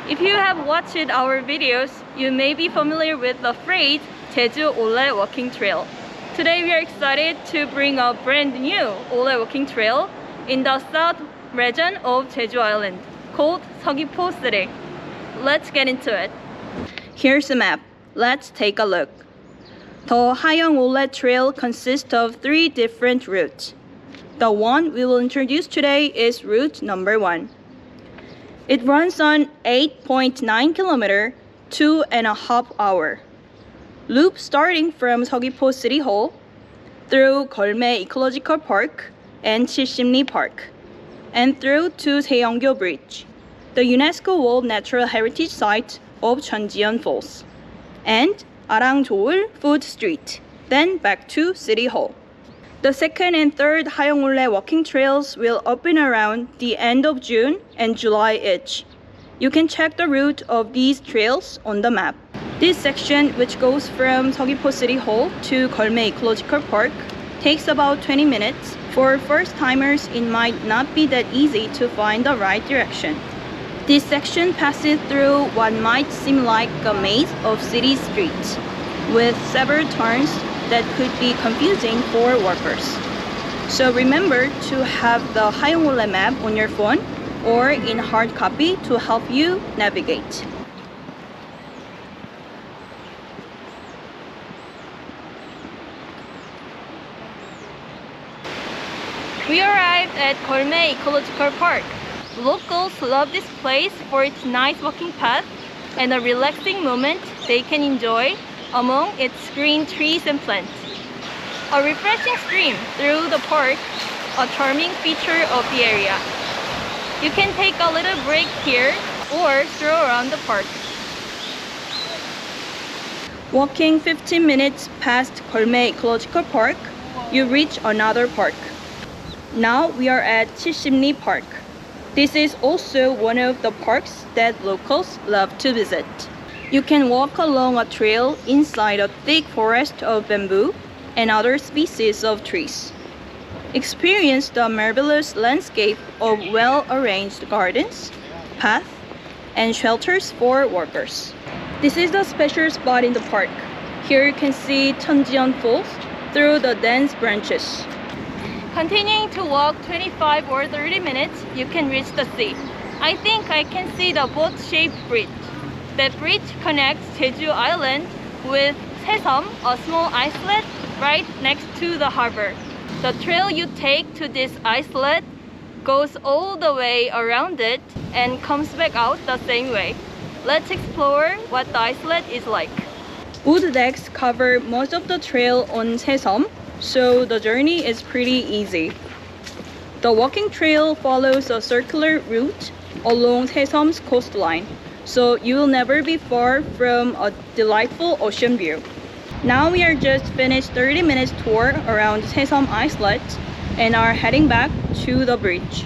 If you have watched our videos, you may be familiar with the phrase Jeju Olle Walking Trail. Today we are excited to bring a brand new Olle Walking Trail in the south region of Jeju Island called Seogwipo City. Let's get into it. Here's a map. Let's take a look. The HaYoung Olle Trail consists of 3 different routes. The one we will introduce today is route number 1. It runs on 8.9 km, 2.5 hours. Loop starting from Seogwipo City Hall through Golme Ecological Park and Chishimli Park, and through to Seongyo Bridge, the UNESCO World Natural Heritage Site of Cheonjeon Falls, and Arangjoul Food Street, then back to City Hall. The second and third HaYoung Olle walking trails will open around the end of June and July each. You can check the route of these trails on the map. This section, which goes from Seogwipo City Hall to Golme Ecological Park, takes about 20 minutes. For first-timers, it might not be that easy to find the right direction. This section passes through what might seem like a maze of city streets, with several turns that could be confusing for walkers. So remember to have the HaYoung Olle map on your phone or in hard copy to help you navigate. We arrived at Golme Ecological Park. Locals love this place for its nice walking path and a relaxing moment they can enjoy among its green trees and plants. A refreshing stream through the park, a charming feature of the area. You can take a little break here or stroll around the park. Walking 15 minutes past Golme Ecological Park, you reach another park. Now we are at Chishimli Park. This is also one of the parks that locals love to visit. You can walk along a trail inside a thick forest of bamboo and other species of trees. Experience the marvelous landscape of well-arranged gardens, paths, and shelters for walkers. This is the special spot in the park. Here you can see Cheonjeon Falls through the dense branches. Continuing to walk 25 or 30 minutes, you can reach the sea. I think I can see the boat-shaped bridge. That bridge connects Jeju Island with Sesom, a small islet right next to the harbor. The trail you take to this islet goes all the way around it and comes back out the same way. Let's explore what the islet is like. Wood decks cover most of the trail on Sesom, so the journey is pretty easy. The walking trail follows a circular route along Sesom's coastline, so you will never be far from a delightful ocean view. Now we are just finished 30 minutes tour around Sesom Islet and are heading back to the bridge.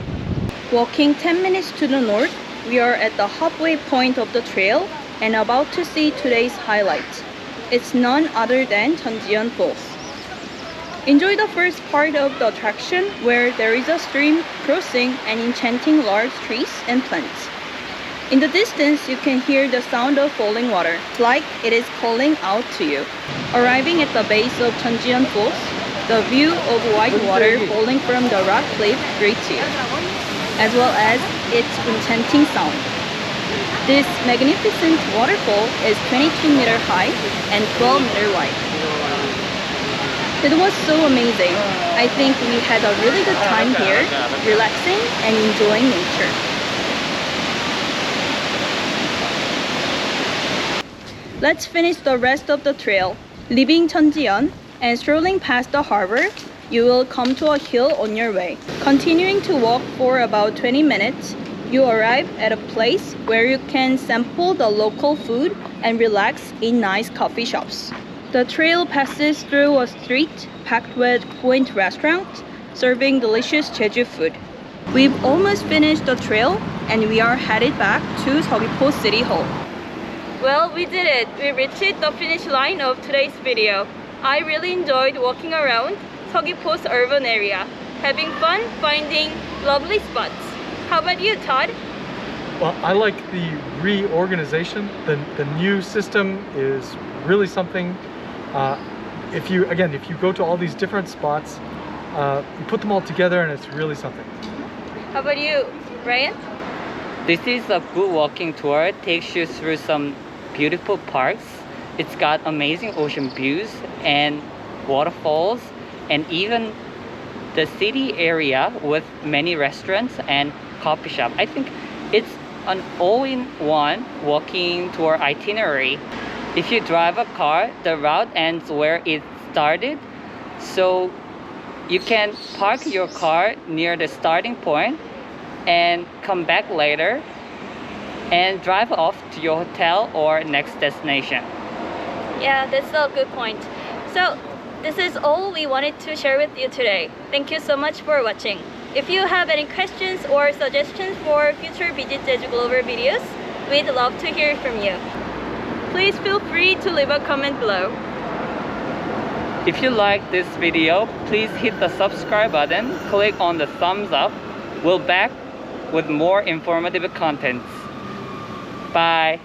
Walking 10 minutes to the north, we are at the halfway point of the trail and about to see today's highlight. It's none other than Cheonjeon Falls. Enjoy the first part of the attraction where there is a stream crossing and enchanting large trees and plants. In the distance, you can hear the sound of falling water. It's like it is calling out to you. Arriving at the base of Cheonjeon Falls, the view of white water falling from the rock cliff greets you, as well as its enchanting sound. This magnificent waterfall is 22-meter high and 12-meter wide. It was so amazing. I think we had a really good time here, relaxing and enjoying nature. Let's finish the rest of the trail. Leaving Cheonjeon and strolling past the harbor, you will come to a hill on your way. Continuing to walk for about 20 minutes, you arrive at a place where you can sample the local food and relax in nice coffee shops. The trail passes through a street packed with quaint restaurants serving delicious Jeju food. We've almost finished the trail and we are headed back to Seogwipo City Hall. Well, we did it! We reached the finish line of today's video. I really enjoyed walking around Seogwipo's urban area, having fun finding lovely spots. How about you, Todd? Well, I like the reorganization. The new system is really something. If you go to all these different spots, you put them all together and it's really something. How about you, Ryan? This is a good walking tour. It takes you through some beautiful parks. It's got amazing ocean views and waterfalls, and even the city area with many restaurants and coffee shop. I think it's an all-in-one walking tour itinerary. If you drive a car, the route ends where it started, so you can park your car near the starting point and come back later and drive off to your hotel or next destination. Yeah, that's a good point. So this is all we wanted to share with you today. Thank you so much for watching. If you have any questions or suggestions for future Visit Jeju Global videos, we'd love to hear from you. Please feel free to leave a comment below. If you like this video, please hit the subscribe button, click on the thumbs up. We'll back with more informative content. Bye.